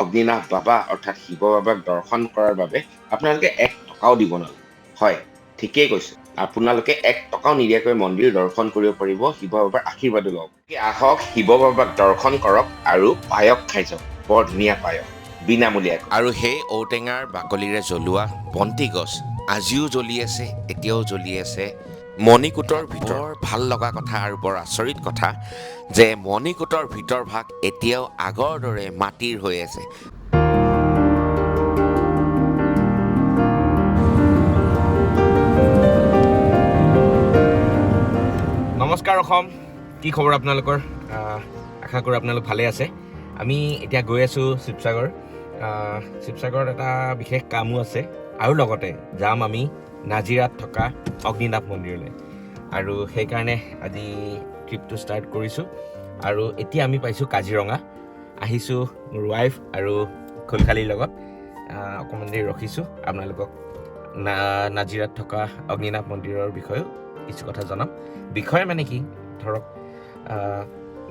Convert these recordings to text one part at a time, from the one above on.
অগ্নিনাভ বাবা অৰ্থাৎ শিৱ বাবাক দৰ্শন কৰাৰ বাবে আপোনালোকে 1 টকাও দিব নালাগে। হয়, ঠিকেই কৈছে। আপোনালোকে 1 টকাও নিদিয়াকৈ মন্দিৰ দৰ্শন কৰিব পাৰিব, শিৱ বাবাৰ আশীৰ্বাদো ল'ব। আহক শিৱ বাবাক দৰ্শন কৰক আৰু পায়স খাই যাওক। বৰ ধুনীয়া পায়স, বিনামূলীয়াকৈ। আৰু সেই ঔটেঙাৰ বাকলিৰে জ্বলোৱা বন্তি গছ আজিও জ্বলি আছে, এতিয়াও জ্বলি আছে। মণিকূটৰ ভিতৰ ভাল লগা কথা আৰু বৰ আচৰিত কথা যে মণিকূটৰ ভিতৰ ভাগ এতিয়াও আগৰ দৰে মাটিৰ হৈ আছে। নমস্কাৰ অসম, কি খবৰ আপোনালোকৰ? আশা কৰোঁ আপোনালোক ভালে আছে। আমি এতিয়া গৈ আছোঁ শিৱসাগৰ। শিৱসাগৰত এটা বিশেষ কামো আছে আৰু লগতে যাম আমি নাজিৰাত থকা অগ্নিনাভ মন্দিৰলৈ। আৰু সেইকাৰণে আজি ট্ৰিপটো ষ্টাৰ্ট কৰিছোঁ। আৰু এতিয়া আমি পাইছোঁ কাজিৰঙা। আহিছোঁ মোৰ ৱাইফ আৰু খোলখালীৰ লগত। অকণমান দেৰি ৰখিছোঁ, আপোনালোকক নাজিৰাত থকা অগ্নিনাভ মন্দিৰৰ বিষয়েও কিছু কথা জনাম। বিষয় মানে কি ধৰক,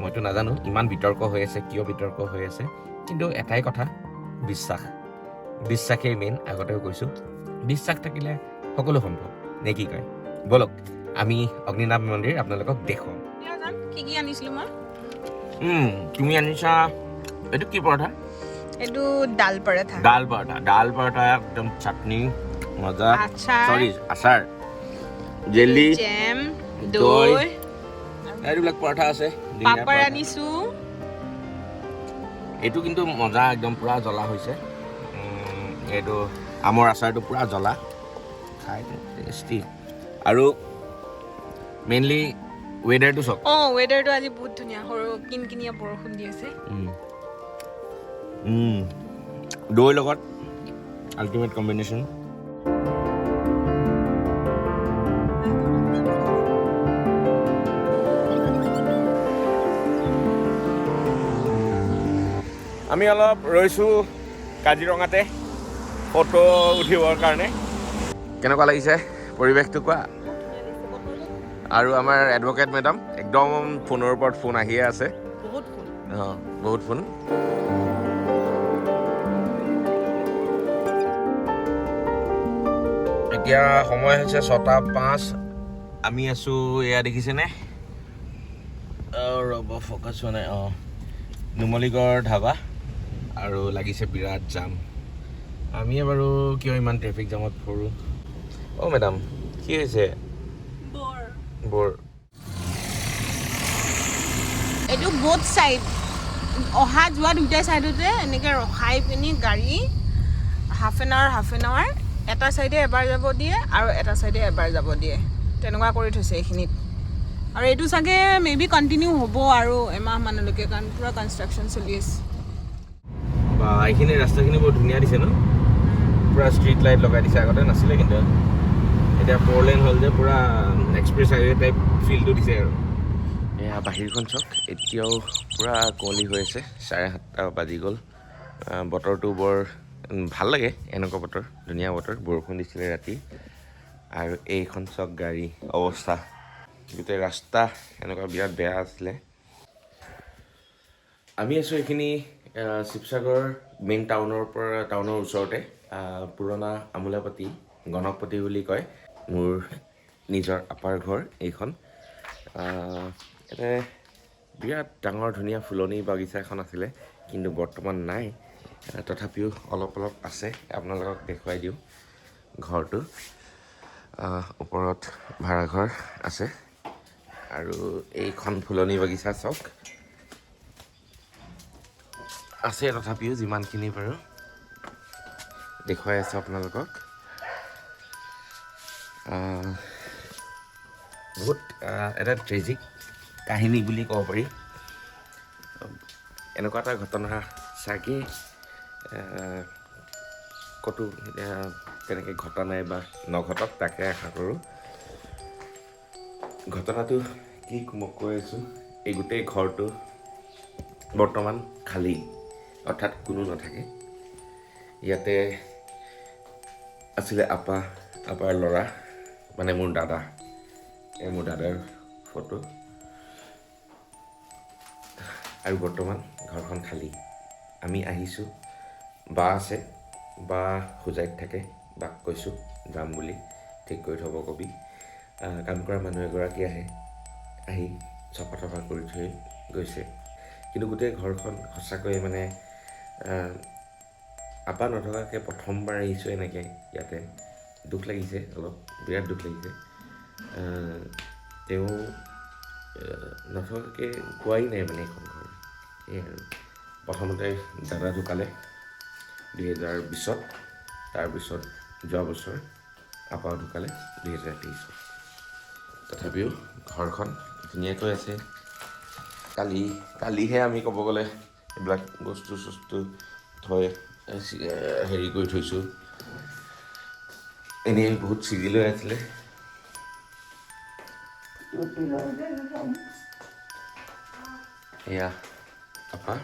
মইতো নাজানো ইমান বিতৰ্ক হৈ আছে, কিয় বিতৰ্ক হৈ আছে, কিন্তু এটাই কথা, বিশ্বাসেই মেইন। আগতেও কৈছোঁ, বিশ্বাস থাকিলে সকলো সম্ভৱ, নে কি কয়? বলক আমি অগ্নিনাভ মন্দিৰ আপোনালোকক দেখুৱাম। কি কি আনিছিলোঁ মই? তুমি আনিছা এইটো কি পৰঠা? এইটো ডাল পৰঠা। ডাল পৰঠা একদম চাটনি মজা, আচাৰ, জেলি, জেম, দৈ, এইবিলাক পৰঠা আছে। পাপৰ আনিছোঁ। এইটো কিন্তু মজা, একদম পুৰা জ্বলা হৈছে। এইটো আমৰ আচাৰটো পুৰা জ্বলা, খাই টেষ্টি। আৰু মেইনলি ৱেডাৰটো চাওক। ৱেডাৰটো আজি বহুত ধুনীয়া, সৰু কিনকিনীয়া বৰষুণ দি আছে। দৈৰ লগত আল্টিমেট কম্বিনেশ্যন। আমি অলপ ৰৈছোঁ কাজিৰঙাতে ফটো উঠিবৰ কাৰণে। কেনেকুৱা লাগিছে পৰিৱেশটো কোৱা? আৰু আমাৰ এডভকেট মেডাম একদম ফোনৰ ওপৰত ফোন আহিয়ে আছে। বহুত ফোন। এতিয়া সময় হৈছে 6:05। আমি আছোঁ, এয়া দেখিছেনে? ৰ'ব, ফ'কাছ হোৱা নাই। নুমলীগড় ধাবা, আৰু লাগিছে বিৰাট জাম। আমি বাৰু কিয় ইমান ট্ৰেফিক জামত পৰোঁ? মেডাম কি হৈছে? বৰ এইটো বোথ চাইড, অহা যোৱা দুইটা চাইডতে এনেকৈ ৰখাই পিনি গাড়ী হাফ এন আৱাৰ এটা চাইডে এবাৰ যাব দিয়ে আৰু এটা চাইডে এবাৰ যাব দিয়ে, তেনেকুৱা কৰি থৈছে এইখিনিত। আৰু এইটো চাগে মে বি কণ্টিনিউ হ'ব আৰু এমাহ মানলৈকে, কাৰণ পূৰা কনষ্ট্ৰাকশ্যন চলি আছে। বা এইখিনি ৰাস্তাখিনি বৰ ধুনীয়া দিছে ন? পূৰা ষ্ট্ৰীট লাইট লগাই দিছে, আগতে নাছিলে কিন্তু এতিয়া 4 লেন হ'ল যে পূৰা এক্সপ্ৰেছ হাইৱে টাইপ ফিলটো দিছে আৰু। এয়া বাহিৰখন চাওক, এতিয়াও পূৰা কুঁৱলী হৈ আছে। 7:30 বাজি গ'ল। বতৰটো বৰ ভাল লাগে, এনেকুৱা বতৰ, ধুনীয়া বতৰ। বৰষুণ দিছিলে ৰাতি। আৰু এইখন চাওক গাড়ী অৱস্থা, গোটেই ৰাস্তা এনেকুৱা বিৰাট বেয়া আছিলে। আমি আছোঁ এইখিনি শিৱসাগৰ মেইন টাউনৰ ওচৰতে। পুৰণা আমোলাপট্টি, গণকপট্টি বুলি কয়। মোৰ নিজৰ আপাৰ ঘৰ এইখন। ইয়াতে বিৰাট ডাঙৰ ধুনীয়া ফুলনি বাগিচা এখন আছিলে, কিন্তু বৰ্তমান নাই। তথাপিও অলপ আছে, আপোনালোকক দেখুৱাই দিওঁ ঘৰটো। ওপৰত ভাড়াঘৰ আছে, আৰু এইখন ফুলনি বাগিচা চাওক আছে। তথাপিও যিমানখিনি পাৰোঁ দেখুৱাই আছোঁ আপোনালোকক। বহুত এটা ট্ৰেজিক কাহিনী বুলি ক'ব পাৰি। এনেকুৱা এটা ঘটনা চাগে ক'তো তেনেকৈ ঘটা নাই বা নঘটক, তাকে আশা কৰোঁ। ঘটনাটো কি মই কৈ আছোঁ, এই গোটেই ঘৰটো বৰ্তমান খালী, অৰ্থাৎ কোনো নাথাকে। ইয়াতে আছিলে আপাৰ ল'ৰা, মানে মোৰ দাদা। মোৰ দাদাৰ ফটো। আৰু বৰ্তমান ঘৰখন খালী। আমি আহিছোঁ বা আছে, বা হোজাইত থাকে, বাক কৈছোঁ যাম বুলি, ঠিক কৰি থ'ব কবি। কাম কৰা মানুহ এগৰাকী আহি চফা তফা কৰি থৈ গৈছে। কিন্তু গোটেই ঘৰখন সঁচাকৈয়ে মানে আপা নথকাকৈ প্ৰথমবাৰ আহিছোঁ এনেকৈ ইয়াতে। দুখ লাগিছে অলপ, বিৰাট দুখ লাগিছে। তেওঁ নথকাকৈ পোৱাই নাই মানে এইখন ঘৰ। সেয়াই আৰু প্ৰথমতে দাদা ঢুকালে 2020ত, তাৰপিছত যোৱা বছৰ আপাও ঢুকালে 2023ত। তথাপিও ঘৰখন ধুনীয়াকৈ আছে। কালিহে আমি ক'ব গ'লে এইবিলাক বস্তু চস্তু থৈ হেৰি কৰি থৈছোঁ। এনেই বহুত চিজি লৈ আছিলে। এয়া আপা,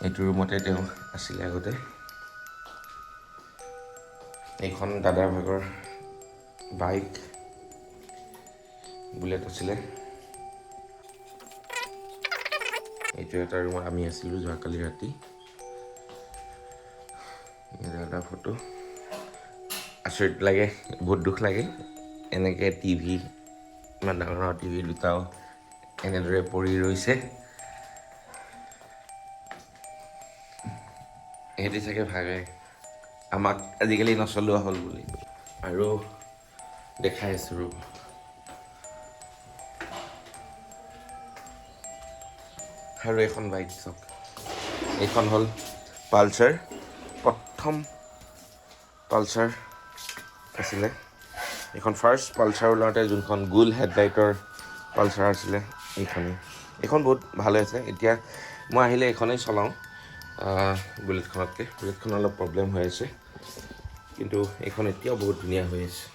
এইটো ৰুমতে তেওঁ আছিলে আগতে। এইখন দাদাৰ ভাগৰ বাইক, বুলেট আছিলে। এইটো এটা ৰুমত আমি আছিলোঁ যোৱাকালি ৰাতি। এটা ফটো আচৰিত লাগে, বহুত দুখ লাগে। এনেকৈ টিভি, ইমান ডাঙৰ ডাঙৰ টিভি দুটাও এনেদৰে পৰি ৰৈছে। সিহঁতি চাগে ভাবে আমাক আজিকালি নচলোৱা হ'ল বুলি। আৰু দেখাই আছোঁ ৰ'ব। আৰু এখন বাইক চাওক, এইখন হ'ল পালচাৰ, প্ৰথম পালচাৰ আছিলে। এইখন ফাৰ্ষ্ট পালচাৰ ওলাওঁতে যোনখন গোল হেডলাইটৰ পালচাৰ আছিলে এইখনেই। এইখন বহুত ভাল হৈছে। এতিয়া মই আহিলে এইখনেই চলাওঁ বুলেটখনতকৈ। বুলেটখন অলপ প্ৰব্লেম হৈ আছে, কিন্তু এইখন এতিয়াও বহুত ধুনীয়া হৈ আছে।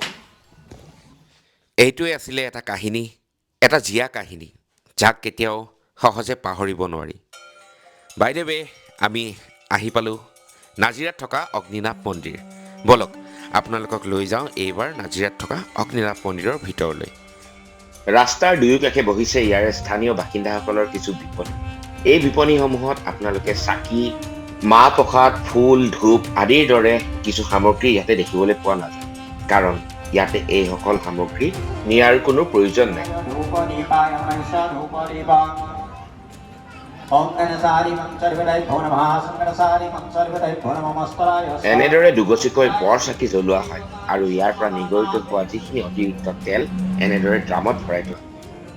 এইটোৱে আছিলে এটা কাহিনী, এটা জীয়া কাহিনী, যাক কেতিয়াও সহজে পাহৰিব নোৱাৰি। বাই দ্য ৱে, আমি আহি পালোঁ নাজিৰাত থকা অগ্নিনাভ মন্দিৰ। ব'লক আপোনালোকক লৈ যাওঁ এইবাৰ নাজিৰাত থকা অগ্নিনাভ মন্দিৰৰ ভিতৰলৈ। ৰাস্তাৰ দুয়োকাষে বহিছে ইয়াৰে স্থানীয় বাসিন্দাসকলৰ কিছু বিপণী। এই বিপণীসমূহত আপোনালোকে চাকি, মাহ প্ৰসাদ, ফুল, ধূপ আদিৰ দৰে কিছু সামগ্ৰী ইয়াতে দেখিবলৈ পোৱা নাযায়, কাৰণ ইয়াতে এইসকল সামগ্ৰী নিয়াৰ কোনো প্ৰয়োজন নাই। এনেদৰে দুগছিকৈ বৰ চাকি জ্বলোৱা হয় আৰু ইয়াৰ পৰা নিগৰিত হোৱা যিখিনি অতিৰিক্ত তেল এনেদৰে ড্ৰামত ভৰাই থোৱা।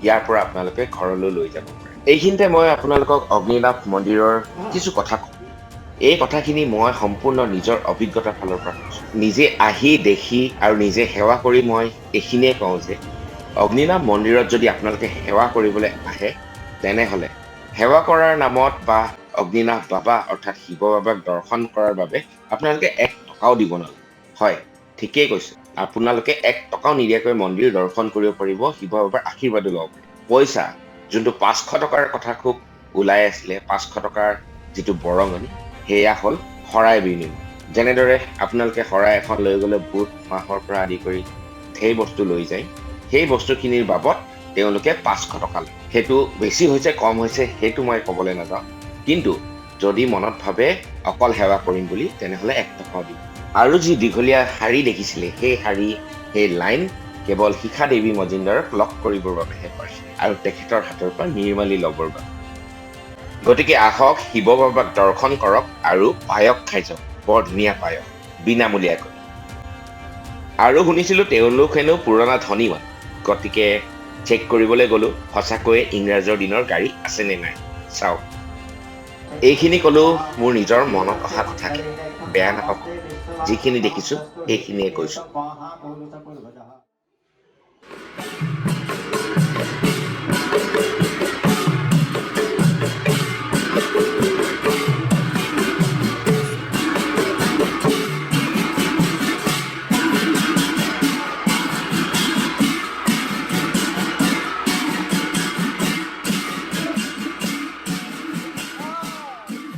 ইয়াৰ পৰা আপোনালোকে ঘৰলৈ লৈ যাব পাৰে। এইখিনিতে মই আপোনালোকক অগ্নিনাভ মন্দিৰৰ কিছু কথা কওঁ। এই কথাখিনি মই সম্পূৰ্ণ নিজৰ অভিজ্ঞতাৰ ফালৰ পৰা কৈছোঁ। নিজে আহি দেখি আৰু নিজে সেৱা কৰি মই এইখিনিয়ে কওঁ যে অগ্নিনাভ মন্দিৰত যদি আপোনালোকে সেৱা কৰিবলৈ আহে, তেনেহ'লে সেৱা কৰাৰ নামত বা অগ্নিনাভ বাবা অৰ্থাৎ শিৱ বাবাক দৰ্শন কৰাৰ বাবে আপোনালোকে 1 টকাও দিব নালাগে। হয়, ঠিকেই কৈছে, আপোনালোকে 1 টকাও নিদিয়াকৈ মন্দিৰ দৰ্শন কৰিব পাৰিব, শিৱ বাবাৰ আশীৰ্বাদো ল'ব পাৰিব। পইচা যোনটো 500 টকাৰ কথা খুব ওলাই আছিলে, 500 টকাৰ যিটো বৰঙণি, সেয়া হ'ল শৰাই বিনিময়। যেনেদৰে আপোনালোকে শৰাই এখন লৈ গ'লে বুট মাহৰ পৰা আদি কৰি ঢেৰ বস্তু লৈ যায়, সেই বস্তুখিনিৰ বাবদ তেওঁলোকে 500 টকা লয়। সেইটো বেছি হৈছে কম হৈছে সেইটো মই ক'বলৈ নাযাওঁ, কিন্তু যদি মনত ভাবে অকল সেৱা কৰিম বুলি, তেনেহ'লে 1 টকাও দিব। আৰু যি দীঘলীয়া শাৰী দেখিছিলে, সেই শাৰী, সেই লাইন কেৱল শিখা দেৱী মজিন্দাৰক লগ কৰিবৰ বাবেহে পাইছে আৰু তেখেতৰ হাতৰ পৰা নিৰ্মালি ল'বৰ বাবে। গতিকে আহক, শিৱ বাবাক দৰ্শন কৰক আৰু পায়স খাই যাওক, বৰ ধুনীয়া পায়স, বিনামূলীয়াকৈ। আৰু শুনিছিলোঁ তেওঁলোক হেনো পুৰণা ধনী মানুহ, গতিকে চেক কৰিবলৈ গ'লো, সঁচাকৈয়ে ইংৰাজৰ দিনৰ গাড়ী আছে নে নাই চাওক। এইখিনি ক'লো মোৰ নিজৰ মনত অহা কথাখিনি, বেয়া নাপাব। যিখিনি দেখিছোঁ সেইখিনিয়ে কৈছোঁ।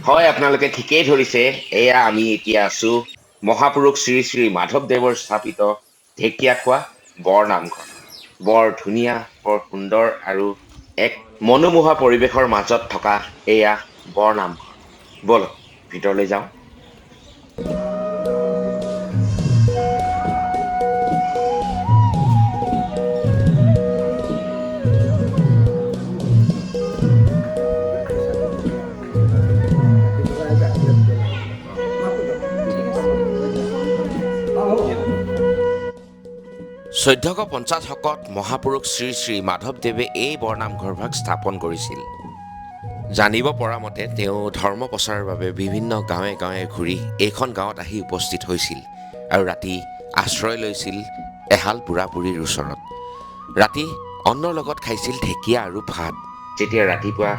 হয়, আপোনালোকে ঠিকেই ধৰিছে, এয়া আমি এতিয়া আছো মহাপুৰুষ শ্ৰী শ্ৰী মাধৱদেৱৰ স্থাপিত ঢেকীয়াখোৱা বৰনামঘৰ। বৰ ধুনীয়া, বৰ সুন্দৰ আৰু এক মনোমোহা পৰিৱেশৰ মাজত থকা এয়া বৰনামঘৰ। ব'লক ভিতৰলৈ যাওঁ। চৈধ্যশ 50 শকত মহাপুৰুষ শ্ৰী শ্ৰী মাধৱদেৱে এই বৰনামঘৰভাগ স্থাপন কৰিছিল। জানিব পৰা মতে তেওঁ ধৰ্ম প্ৰচাৰৰ বাবে বিভিন্ন গাঁৱে গাঁৱে ঘূৰি এইখন গাঁৱত আহি উপস্থিত হৈছিল আৰু ৰাতি আশ্ৰয় লৈছিল এহাল বুঢ়া বুঢ়ীৰ ওচৰত। ৰাতি অন্নৰ লগত খাইছিল ঢেকীয়া আৰু ভাত। যেতিয়া ৰাতিপুৱা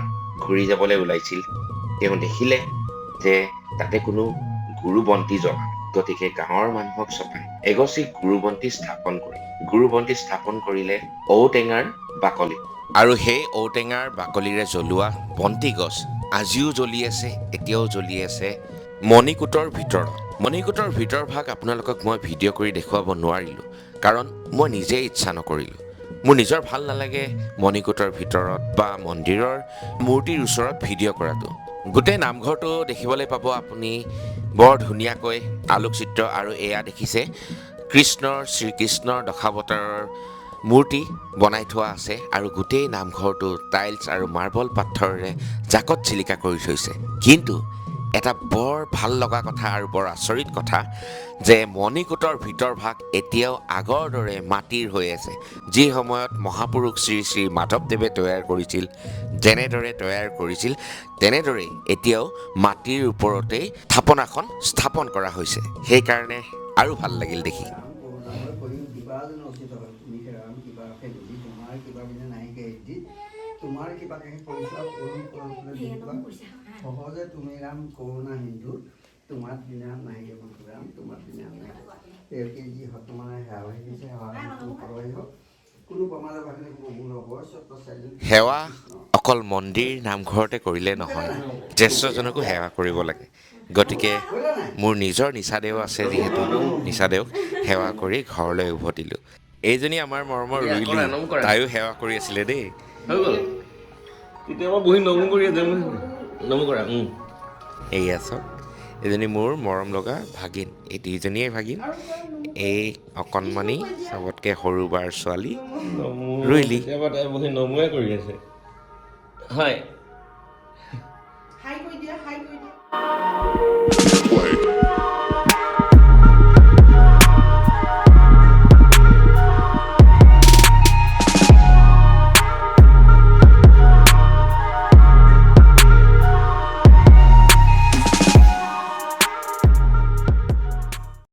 ঘূৰি যাবলৈ ওলাইছিল তেওঁ দেখিলে যে তাতে কোনো গুৰু বন্তি জ্বলা, গতিকে গাঁৱৰ মানুহক চপাই এগছি গুৰু বন্তি স্থাপন কৰে। গুৰু বন্তি স্থাপন কৰিলে ঔটেঙাৰ বাকলি, আৰু সেই ঔটেঙাৰ বাকলিৰে জ্বলোৱা বন্তি গছ আজিও জ্বলি আছে, এতিয়াও জ্বলি আছে মণিকূটৰ ভিতৰত। মণিকূটৰ ভিতৰভাগ আপোনালোকক মই ভিডিঅ' কৰি দেখুৱাব নোৱাৰিলোঁ, কাৰণ মই নিজে ইচ্ছা নকৰিলোঁ। মোৰ নিজৰ ভাল নালাগে মণিকূটৰ ভিতৰত বা মন্দিৰৰ মূৰ্তিৰ ওচৰত ভিডিঅ' কৰাটো। গোটেই নামঘৰটো দেখিবলৈ পাব আপুনি বৰ ধুনীয়াকৈ আলোকচিত্ৰ, আৰু এয়া দেখিছে শ্ৰীকৃষ্ণৰ দশাৱতাৰৰ মূৰ্তি বনাই থোৱা আছে, আৰু গোটেই নামঘৰটো টাইলছ আৰু মাৰ্বল পাথৰেৰে জাকত চিলিকা কৰি থৈছে। কিন্তু এটা বৰ ভাল লগা কথা আৰু বৰ আচৰিত কথা যে মণিকূটৰ ভিতৰভাগ এতিয়াও আগৰ দৰে মাটিৰ হৈ আছে। যি সময়ত মহাপুৰুষ শ্ৰী শ্ৰী মাধৱদেৱে তৈয়াৰ কৰিছিল, যেনেদৰে তৈয়াৰ কৰিছিল তেনেদৰেই এতিয়াও মাটিৰ ওপৰতেই থাপনাখন স্থাপন কৰা হৈছে। সেইকাৰণে আৰু ভাল লাগিল দেখি। তোমাৰ কিবা পৰিচয় সহজে তুমি ৰাম কৰোণা হিন্দু তোমাৰ দিনা নাই ৰাম তোমাৰ দিনা নাই তেওঁলোকে যি তোমাৰ সেৱা দিছে কোনো প্ৰমাণে ভাবিলে কোনো সেৱা অকল মন্দিৰ নামঘৰতে কৰিলে নহয়, জ্যেষ্ঠজনকো সেৱা কৰিব লাগে। গতিকে মোৰ নিজৰ নিচাদেউ আছে যিহেতু নিচাদেউক সেৱা কৰি ঘৰলৈ উভতিলোঁ। এইজনী আমাৰ মৰমৰ ৰুইলি, তাইও সেৱা কৰি আছিলে দেই। হৈ গ'ল তেতিয়া মই বহি নমো কৰি আছে, নমো কৰা। এইয়া চাওক, এজনী মোৰ মৰম লগা ভাগিন, এই দুইজনীয়ে ভাগিন। এই অকণমানি চবতকৈ সৰু বাৰ ছোৱালী ৰুইলি। তাই বহি নমোৱে কৰি আছে। হয়,